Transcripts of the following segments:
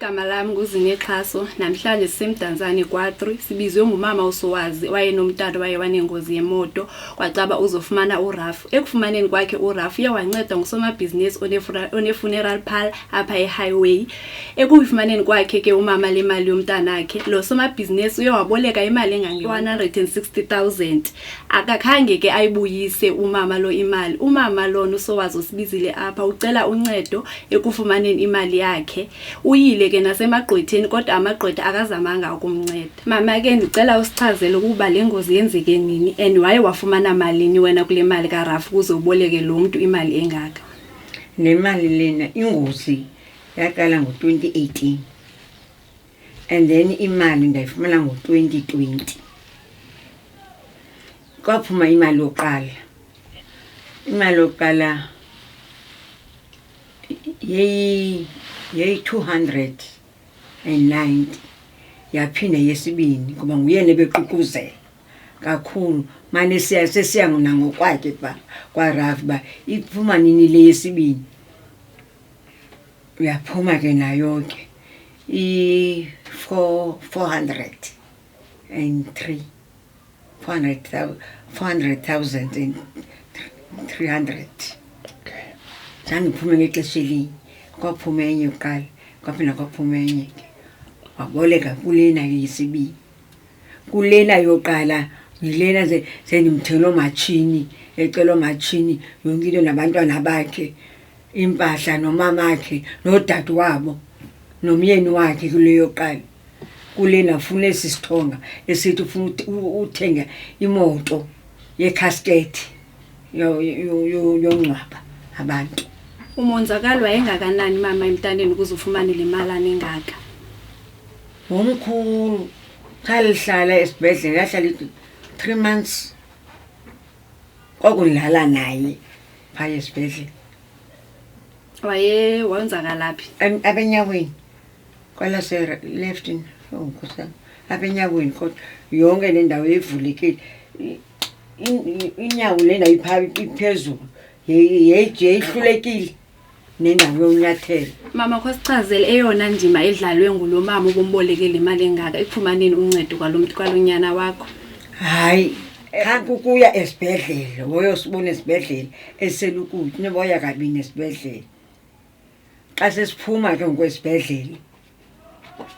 Igama lami nguZinexhaso, namhlanje sisemdantsane kwa3 sibizwe ngumama uSowazi wayenomntana wanengozi yemoto kwacaba uzofumana uRafu. Ekufumaneni kwakhe uRafu uyawanceda ngusomabhizinisi one-funeral parlor apha ehighway. Ekufumaneni kwakhe ke umama le mali yomntana wakhe, lo somabhizinisi uyawaboleka imali engange-160,000. Akakhange ke ayibuyise umama lo imali. Umama lona uSowazi usibizile apha ucela uncedo ekufumaneni imali yakhe. Uyile ke nasemagqwetheni kodwa amagqwetha akazamanga ukumnceda. Mama ke ndicela usichazele ukuba le ngozi yenzeke nini and waye wafumana malini wena kule mali kaRafu kuze uboleke lo muntu imali engaka. Nemali lena ingozi yaqala ngo2018 and then imali ndayifumana ngo2020. Kwaphuma imali yokuqala. Imali yokuqala yeyi 290 yaphinda yesibini kuba nguyena beququzela kakhulu manje sesiya ngokwakhe kwa Rafu ba iphuma nini le yesibini yaphuma ke nayo ke i403 400,300. Zange phuma ngexesha elinye kwaphuma enye uqala kwaphinda kwaphuma enye ke waboleka kulena yesibini. Kulena yoqala yilena sendimthelo machini ecelo machini yonke into nabantwana bakhe impahla nomama wakhe nodade wabo nomyeni wakhe kuleyo yoqala. Kulena ufuna esisithonga esithi ufuna uthenga imoto yecasket yongcwaba abantu. Umonzakalo wayengakanani mama emntaneni ukuze ufumane le malana engaka? Omkhulu khalihlala esibhedlela yahlala 3 months kwakulala naye phaya esibhedlela. Wayonzakalaphi? Abenyaweni kwala se left in ngosana abenyaweni kodwa yonke le ndawo evulekile inyawo lena iphezulu yeyihlulekile nendawo yonyathela. Mama kwasichazele eyona ndima edlalwe ngulo mama ubombolekele imali engaka ekufumaneni uncedo kwalonyana wakho. Hayi kuya esibhedlela woyosibona esibhedlela eselukuthi neboya kabini esibhedlela. Xa sesiphuma ke ngokwesibhedlela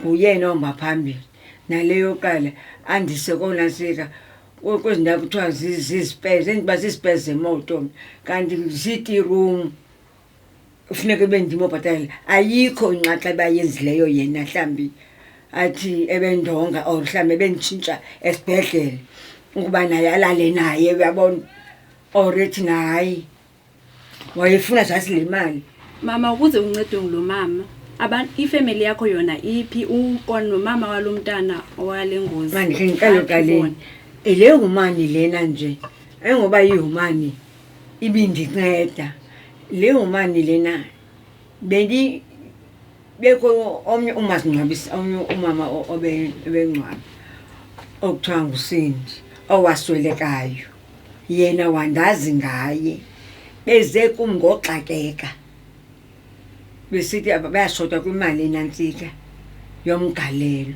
uyena ohamba phambili naleyo qala andise konasika kwezindawo kuthiwa zizispares endiba zispares zemoto kanti ziti room ufuneka bendimo bhatala ayikho inxaxa bayenzileyo yena mhlambi athi ebendonga or mhlambe benditshintsha esibhedlela ukuba naye alale naye uyabona already naye wayefuna zazi le mali. Mama ukuze uncedwe ngulo mama ifamily yakho yona iphi nomama walomntana owale ngozi? Manje ngicela uqaleni ile ngumani lena nje engoba yihumani ibindinceda le ngumani lena beko omnye umasingcwabisa omnye umama obengcwaba okuthiwa nguSindi owaswelekayo yena wandazi ngaye beze kumngoxakeka besithi bayashota kwimali enantsika yomgalelo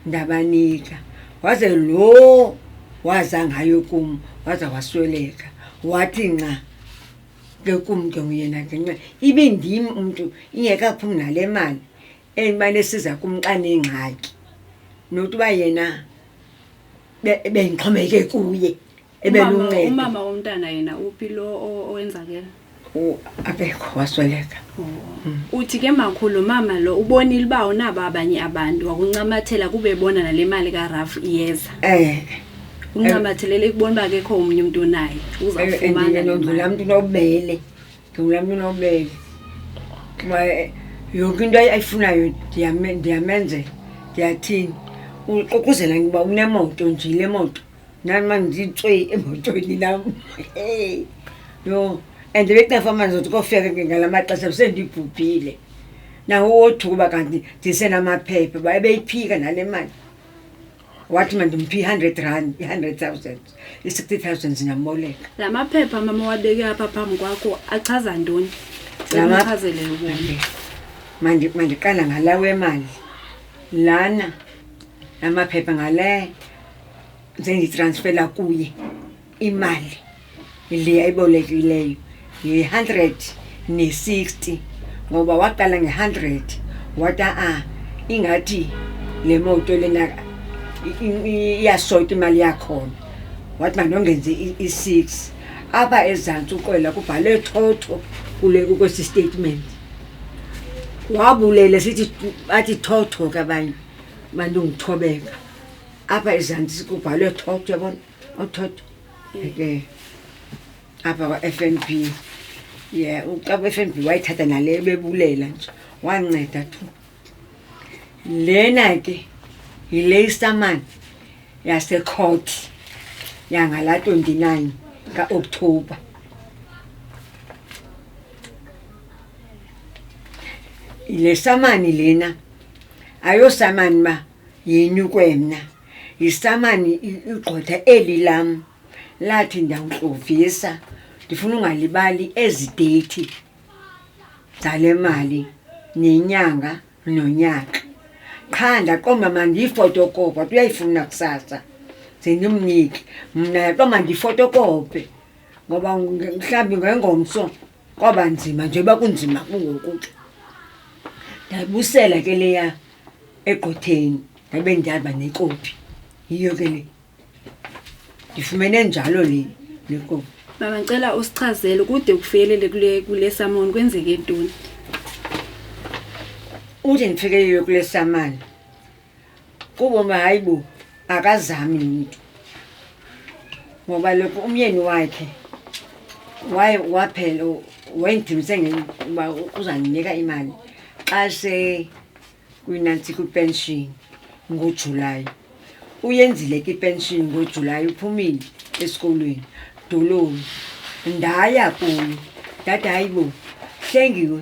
ndabanika waze lo waza ngayo kum waza wasweleka wathi nqa ke kum ke uyena ngenxa ibindimi umuntu ingekaphumi nale mali emane siza kumqane ingxaki nokuba yena bengixhomeke kuye ebeluncedo. Umama womntana yena uphi lo owenzakela? Abekho wasweleka. Uthi ke makhulu mama lo ubonile ba unaba abanye abantu wakuncamathela kube bona nale mali kaRafu iyeza. Uncamathelele kubona ba kekho umunye umuntu naye uzafumana ndidlula umuntu nobele kuba yonke into ayifunayo ndiyamenze ndiyathini uququzela ngiba unemoto nje le moto nami ngizitswe emotweni nami yo and bekutafa manje ukuthi kofika ngalamaxesha sendibhubhile nawo wothuba kanti ndisenamaphepha bayebeyiphika nale mali wathi manje mphi 100,000 i60,000 zinamboleka. Lamaphepha mama wabeke apha phambi kwakho achaza ntoni? Lamachazele ubone. mandiqala ngala wemali lana amaphepha ngale senditransfera kuye imali le ayibolekileyo ye-160 ngoba waqala nge-100 wata ingathi le moto lena iyashota imali yakhona wathi mandongenze i-6 apha ezantsi uqwela kubhalwe thotho kwesi statement wabulela sithi athi thotho kabanye bantu ngithobeka apha ezantsi kubhalwe thotho yabona uthotho ke apha kwa-FNB FNB wayithatha nale bebulela nje wanceda tu lena ke yile isamani yasecourt yangala 29 ka-October le samani lena ayosamani ba yenyukwe mna yisamani igqotha eli lam lathi ndiyawuhlovisa ndifuna ungalibali ezi date zale mali nenyanga nonyaka qha ndaqomba mandiyifotokopa uyayifuna kusasa ndimnike mna yaqomba ndifotokope ngoba mhlawumbi ngengomso kwaba nzima njengoba kunzima kungoku ndabusela ke leya egqotheni ndabe ndihamba nekopi yiyo ke le ndifumene njalo le kopi. Mama ngicela usichazele kude kufikelele kule samoni kwenzeke ntoni? Uthi ndifikelele kule samani kuba hayibo akazami umuntu ngoba lokho umyeni wakhe waphela wendimse ngoba uzandinika imali xa se kwinansi kwipension ngoJulayi uyenzile ke ipension ngoJulayi uphumile esikolweni doloni ndaya kuyo ndathi hayibo hlengiwe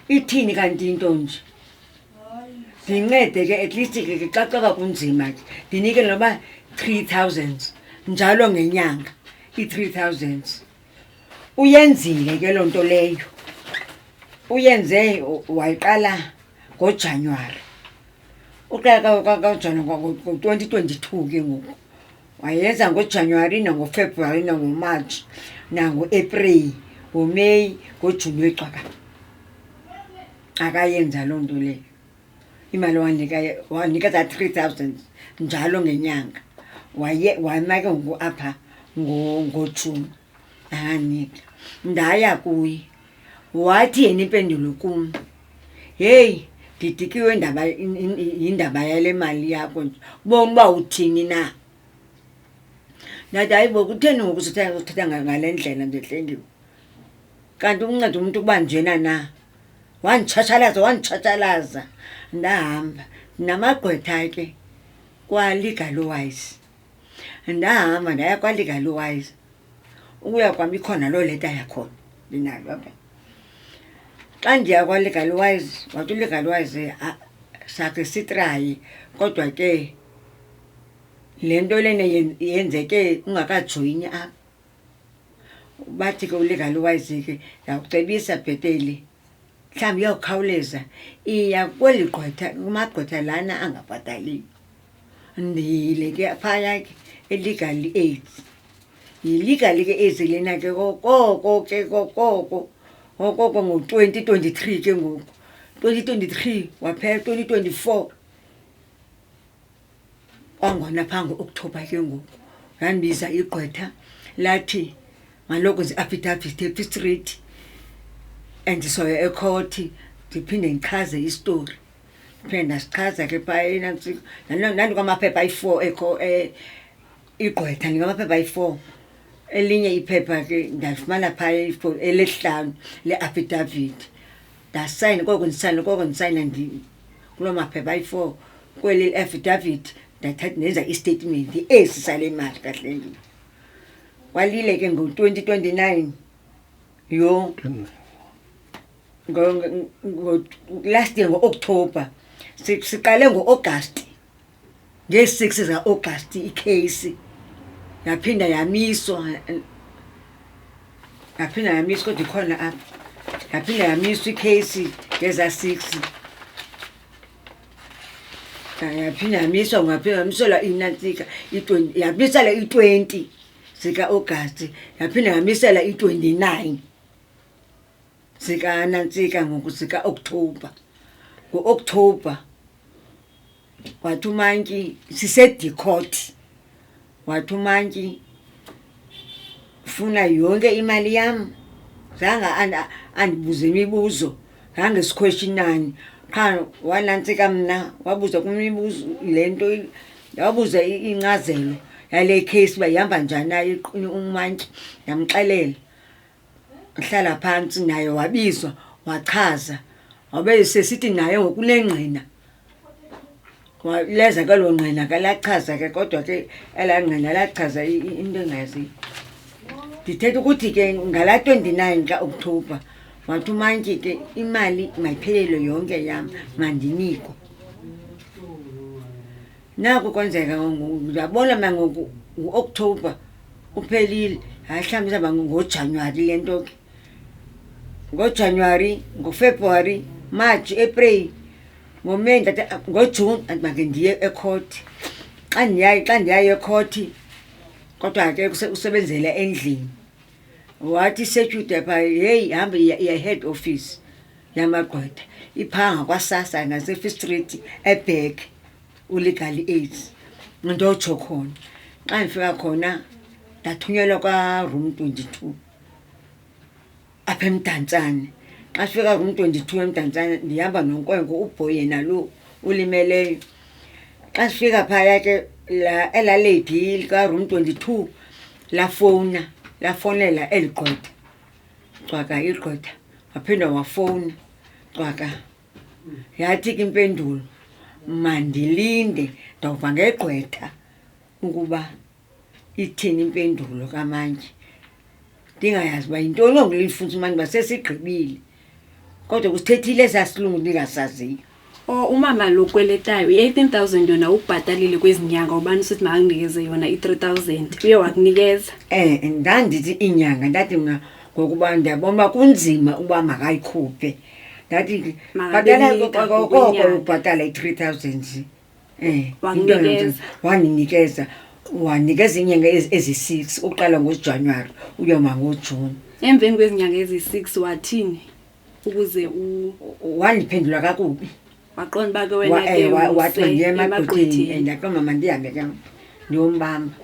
ithini kanti into nje ndincede ke at least ke xa kunzima ke ndinike noba 3000 njalo ngenyanga i-3000 uyenzile ke lonto leyo uyenze wayiqala ngoJanuwari uqala kaJanuwari ngo-2022 ke ngoku wayenza ngoJanuwari nangoFebruwari nangoMarch nangoApril ngoMeyi ngoJuni wecwaka akayenza loo nto leyo imali wanika za 3000 njalo ngenyanga wayimake ngoku apha ngoJuni anika ndaya kuye wathi yena impendulo kum hey ndidikiwe indaba yale mali yakho nje ubona uba uthini na ndathi hayibo kutheni ngoku sithetha ngale ndlela nje Hlengiwe kanti unceda umuntu ukuba njena na wanditshatshalaza ndahamba namagqwetha ke kwa-Legal Wise ndahamba ndaya kwa-Legal Wise ukuya kwam ikhona loo leta yakhona ndinayo apha xa ndiya kwa-Legal Wise wathi uLegal Wise sakhe sitraye kodwa ke le nto lena yenzeke ungakajoyini apha bathi ke uLegal Wise ke yakucebisa bhetele mhlawumbi uyawukhawuleza iya kweli gqwetha kumagqwetha lana angabhataliyo ndiyile ke phaya ke e-legal aid yi-legal ke aid lena ke koko ngo-2023 ke ngoku 2023 waphela 2024 kwangona phaa ngo-October ke ngoku yandibiza igqwetha lathi ngaloko zi-affidavit ePitt Street andisoya ekhoti ndiphinde ndichaze istori phinde ndasichaza ke phaa nandikwamaphepha ayi-4 igqwetha ndingamaphepha ayi-4 elinye iphepha ke ndalifumana phaa elesihlanu le-affidavit ndasayina koko ndisayina kuloo maphepha ayi-4 kweli affidavit ndathatha ndenza istatement esi sale mali kaHlengiwe walile ke ngo-2029 yo last year ngo-October siqale ngo-August nge-6 zika-August ikheyisi yaphinda yamiswa kodwa ikhona apha yaphinda yamiswa ikheyisi ngeza 6 yaphinda yamiswa ngaphela yamiselwa inantsika i20 yamisela i20 sika August yaphinda yamisela i29 sika nantsika ngokusika October ngoOctober wathi uMantyi sisedicot wathi uMantyi funa yonke imali yami zanga andibuze imibuzo zange siquestionani qha wanantsika mna wabuza kumibuzo lento wabuza incazelo yale case bayihamba njani naye uMantyi yamxelela ngihlala phansi naye wabizwa wachaza wabe sesithi naye ngokunengqina leza kalo ngqina kalachaza ke kodwa ke elangqina lachaza into engayazi dithethe ukuthi ke ngala 29 kaOctober wathi uMantyi ke imali mayiphelele yonke yami mandiniko naku kwenzeka ngiyabona mangoku uOctober uphelile hahlambisa ngoJanuary lento ke ngoJanuary ngoFebruary March April ngoMay ngoJune andibake ndiye ecourt xa ndiyaye ecourt kodwa ke usebenzela endlini wathi security pha hey hamba iya head office yamagqwetha iphanga kwaSASSA ngase First Street eBack ulegal aids ndotsho khona xa ngifika khona ndathunyelwa kwa room 22 apha eMdantsane xa sifika room 22 eMdantsane ndihamba nonkwenkwe uBoy yena lo ulimeleyo xa sifika phaya ke la elalady ka room 22 lafonela eligqwetha cwaka igqwetha waphinda wafona cwaka yathi ke impendulo mandilinde ndawuva ngegqwetha ukuba ithini impendulo kaMantyi ndingayazi ba yintoni ngolifuna uMantyi basesigqibile kodwa kusithethile sasilungu ndingasaziyo. Umama lo kweletayo i18,000 yona ubhatalile kwezinyanga ubani sithi makunginikeze yona i3000 uye wakunikeza ndandithi inyanga ndathi mina ngokuba ndiyabona kunzima uba makayikhuphe ndathi bhatala koko ubhatala i3000 wanikeza inyanga ezi6 uqala ngoJanuary uyoma ngoJune emveni kwezinyanga ezi6 wathini ukuze wandiphendula kakubi waqonda bake wena ke wathi ndiye emagqwetheni ndathi mama ndihambe ke ndiyombamba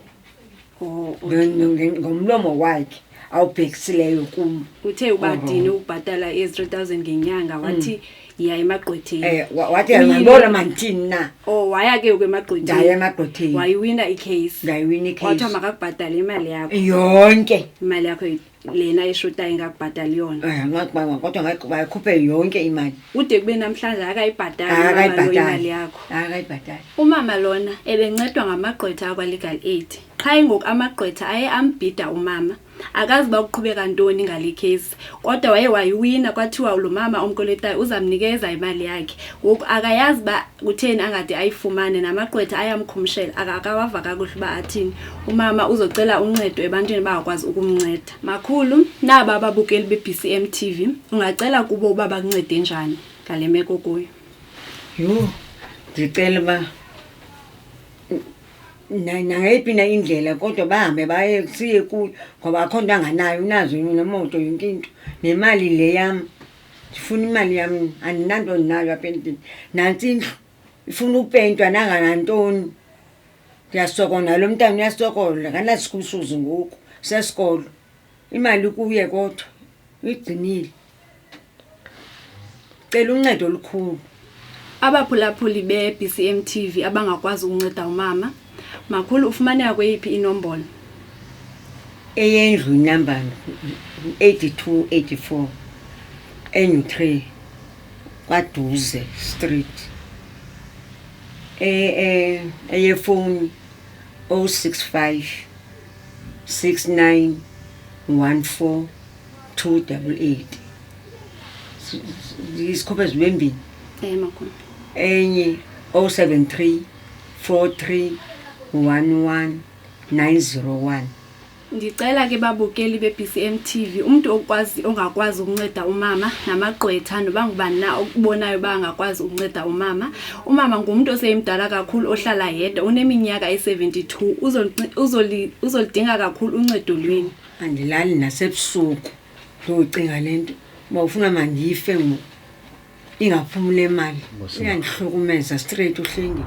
ngomlomo wakhe awubhekisileyo kum uthe ubadini ukubhatala ezi3000 ngenyanga wathi iya emagqwetheni wathi ngibona mandithini na waya ke emagqwetheni ndaya emagqwetheni wayiwina icase ngayiwina icase wathi makakubhatala imali yakho yonke imali yakho lena eshotayo ingakubhatali yona ngakubanga kodwa ngayikhuphe yonke imali ude kube namhlanje akayibhatali imali yakho akayibhatali umama lona ebencedwa ngamagqwetha akwa legal aid qha ngoku amagqwetha aye ambhida umama akazi ba ukuqhubeka ntoni ngale case kodwa wayiwina kwathiwa lo mama omkoletayo uzamnikeza imali yakhe ngoku akayazi ba kutheni angade ayifumane namagqwetha ayamkhumshela akawava kakuhle ba athini umama uzocela uncedo ebantwini bayakwazi ukumnceda makhulu naba ababukeli beBCM TV ungacela kubo uba bakuncede njani ngale meko kuyo ndicela ba nangayiphi na indlela kodwa bahambe baye siye kuyo ngoba akho nto anganayo unazo nemoto yonke into nemali le yami ndifuna imali yami andinanto nayo apha endlini nantsi indlu ifuna upentwa nanganantoni ndiyasokola lo mntana uyasokola kanasikusuzi ngoku sesikolo imali kuye kodwa uyigcinile cela uncedo olukhulu abaphulaphuli beBCM TV abangakwazi ukunceda umama makhulu ufumaneka kweyiphi inombolo eyendlu number 8284 N3 kwaDuze Street eyefoni 065 69 14 288 isikhope zimbili makhulu enye 073 43 11 901 Ndicela ke babukeli be-BCM TV umuntu ongakwazi ukunceda umama namagqwetha noba ngubani na okubonayo bangakwazi ukunceda umama. Umama ngumuntu oseyimdala kakhulu ohlala yedwa uneminyaka e72 uzolidinga kakhulu uncedo lwini. Andilali nasebusuku ndocinga lento bawufuna mandife ingaphumule imali iyandihlukumeza straight uhlengile.